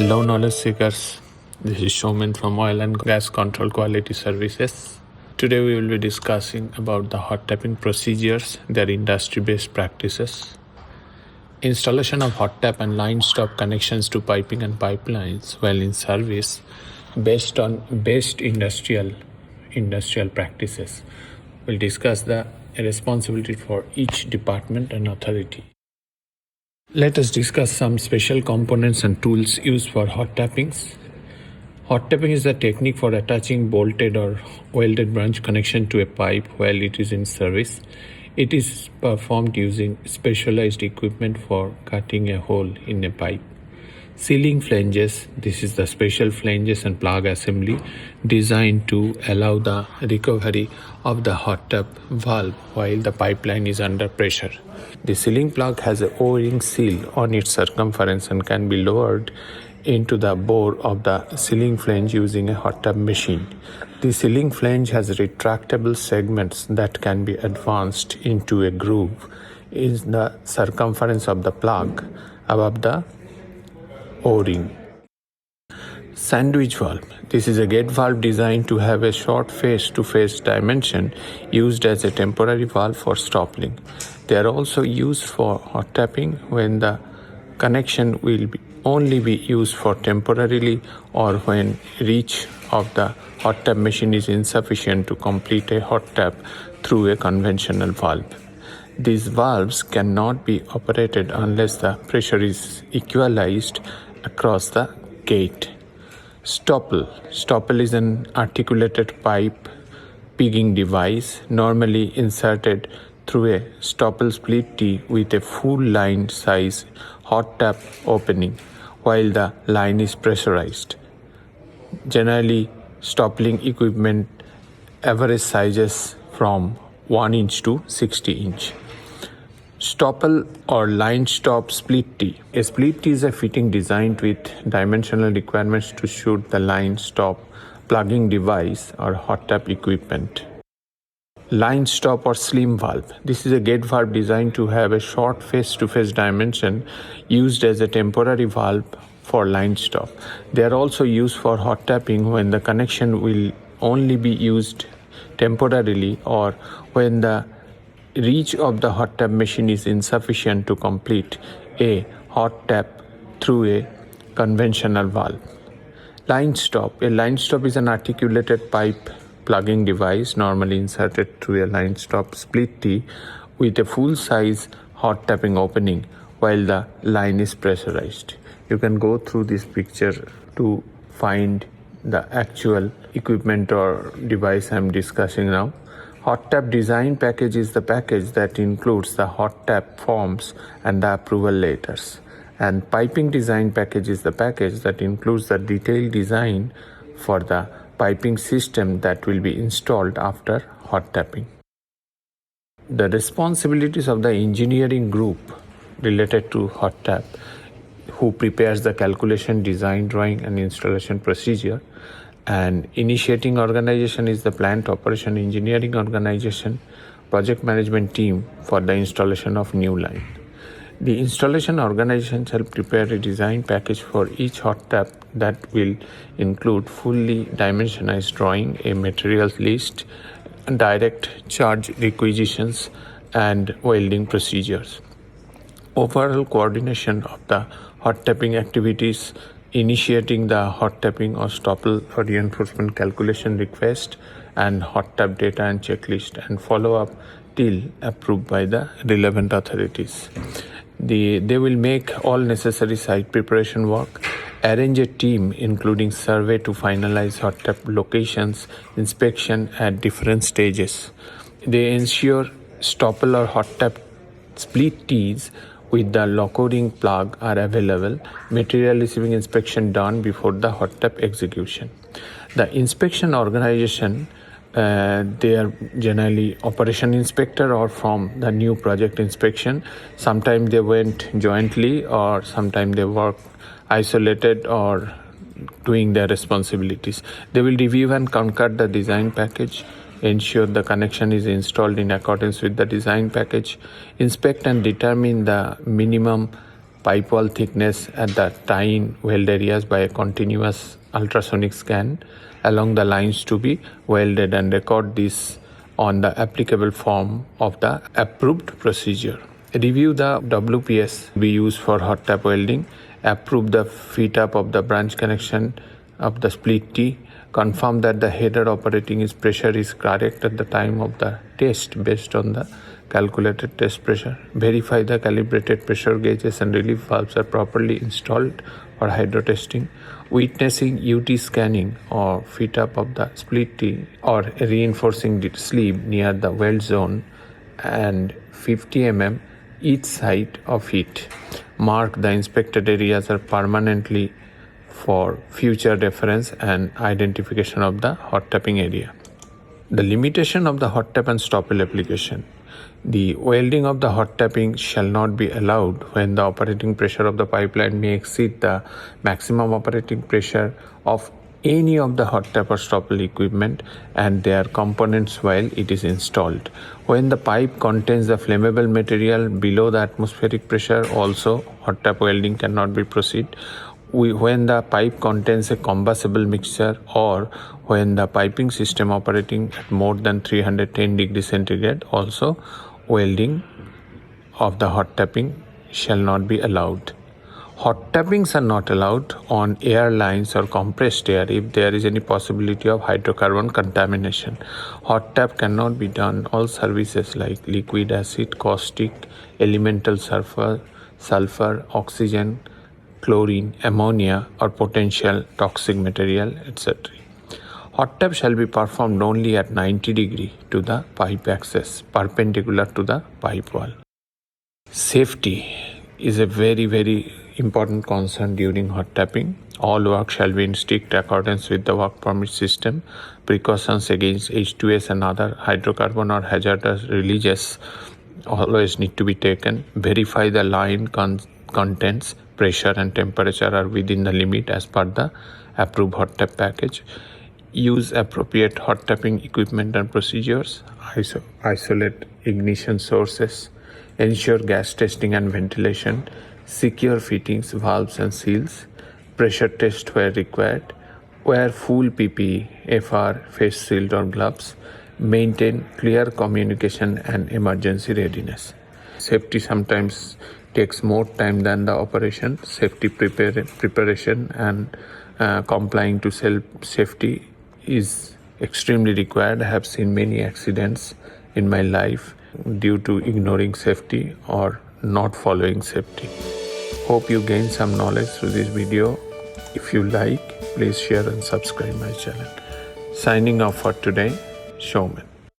Hello knowledge seekers, this is Showman from Oil and Gas Control Quality Services. Today we will be discussing about the hot tapping procedures, their industry-based practices. Installation of hot tap and line stop connections to piping and pipelines while in service based on best industrial practices. We'll discuss the responsibility for each department and authority. Let us discuss some special components and tools used for hot tappings. Hot tapping is a technique for attaching bolted or welded branch connection to a pipe while it is in service. It is performed using specialized equipment for cutting a hole in a pipe. Sealing flanges, this is the special flanges and plug assembly designed to allow the recovery of the hot tap valve while the pipeline is under pressure. The sealing plug has a O-ring seal on its circumference and can be lowered into the bore of the sealing flange using a hot tap machine. The sealing flange has retractable segments that can be advanced into a groove in the circumference of the plug above the O-ring. Sandwich valve. This is a gate valve designed to have a short face-to-face dimension used as a temporary valve for stopping. They are also used for hot tapping when the connection will only be used for temporarily or when reach of the hot tap machine is insufficient to complete a hot tap through a conventional valve. These valves cannot be operated unless the pressure is equalized across the gate. Stopple. Stopple is an articulated pipe pigging device normally inserted through a stopple split T with a full line size hot tap opening while the line is pressurized. Generally, stoppling equipment average sizes from 1 inch to 60 inch. Stopple or line stop split T. A split T is a fitting designed with dimensional requirements to suit the line stop plugging device or hot tap equipment. Line stop or slim valve. This is a gate valve designed to have a short face-to-face dimension used as a temporary valve for line stop. They are also used for hot tapping when the connection will only be used temporarily or when the reach of the hot tap machine is insufficient to complete a hot tap through a conventional valve. Line stop. A line stop is an articulated pipe plugging device normally inserted through a line stop split T with a full size hot tapping opening while the line is pressurized. You can go through this picture to find the actual equipment or device I'm discussing now. Hot tap design package is the package that includes the hot tap forms and the approval letters. And piping design package is the package that includes the detailed design for the piping system that will be installed after hot tapping. The responsibilities of the engineering group related to hot tap, who prepares the calculation, design, drawing and installation procedure, and initiating organization is the plant operation engineering organization, project management team for the installation of new line. The installation organization shall prepare a design package for each hot tap that will include fully dimensionized drawing, a materials list, direct charge requisitions, and welding procedures. Overall coordination of the hot tapping activities, initiating the hot tapping or stopple or reinforcement calculation request and hot tap data and checklist, and follow up till approved by the relevant authorities. They will make all necessary site preparation work, arrange a team including survey to finalize hot tap locations, inspection at different stages. They ensure stopple or hot tap split T's with the lock-o-ring plug are available, material receiving inspection done before the hot tap execution. The inspection organization, they are generally operation inspector or from the new project inspection. Sometimes they went jointly or sometimes they work isolated or doing their responsibilities. They will review and concur the design package, ensure the connection is installed in accordance with the design package, inspect and determine the minimum pipe wall thickness at the tie-in weld areas by a continuous ultrasonic scan along the lines to be welded, and record this on the applicable form of the approved procedure. Review the WPS we use for hot tap welding. Approve the fit up of the branch connection of the split T. Confirm that the header operating pressure is correct at the time of the test based on the calculated test pressure. Verify the calibrated pressure gauges and relief valves are properly installed for hydro testing. Witnessing UT scanning or fit up of the split T or reinforcing the sleeve near the weld zone and 50 mm each side of it. Mark the inspected areas are permanently for future reference and identification of the hot tapping area. The limitation of the hot tap and stopple application. The welding of the hot tapping shall not be allowed when the operating pressure of the pipeline may exceed the maximum operating pressure of any of the hot tap or stopple equipment and their components while it is installed. When the pipe contains the flammable material below the atmospheric pressure, also hot tap welding cannot be proceed. When the pipe contains a combustible mixture or when the piping system operating at more than 310 degrees centigrade, also welding of the hot tapping shall not be allowed. Hot tappings are not allowed on air lines or compressed air if there is any possibility of hydrocarbon contamination. Hot tap cannot be done all services like liquid acid, caustic, elemental sulfur, oxygen, chlorine, ammonia or potential toxic material, etc. Hot tap shall be performed only at 90 degree to the pipe axis, perpendicular to the pipe wall. Safety is a very important concern during hot tapping. All work shall be in strict accordance with the work permit system. Precautions against H2S and other hydrocarbon or hazardous releases always need to be taken. Verify the line contents, pressure and temperature are within the limit as per the approved hot tap package. Use appropriate hot tapping equipment and procedures. Isolate ignition sources. Ensure gas testing and ventilation. Secure fittings, valves and seals. Pressure test where required. Wear full PPE, FR, face shield or gloves. Maintain clear communication and emergency readiness. Safety sometimes takes more time than the operation. Safety preparation and complying to safety is extremely required. I have seen many accidents in my life due to ignoring safety or not following safety. Hope you gain some knowledge through this video. If you like, please share and subscribe my channel. Signing off for today, Showman.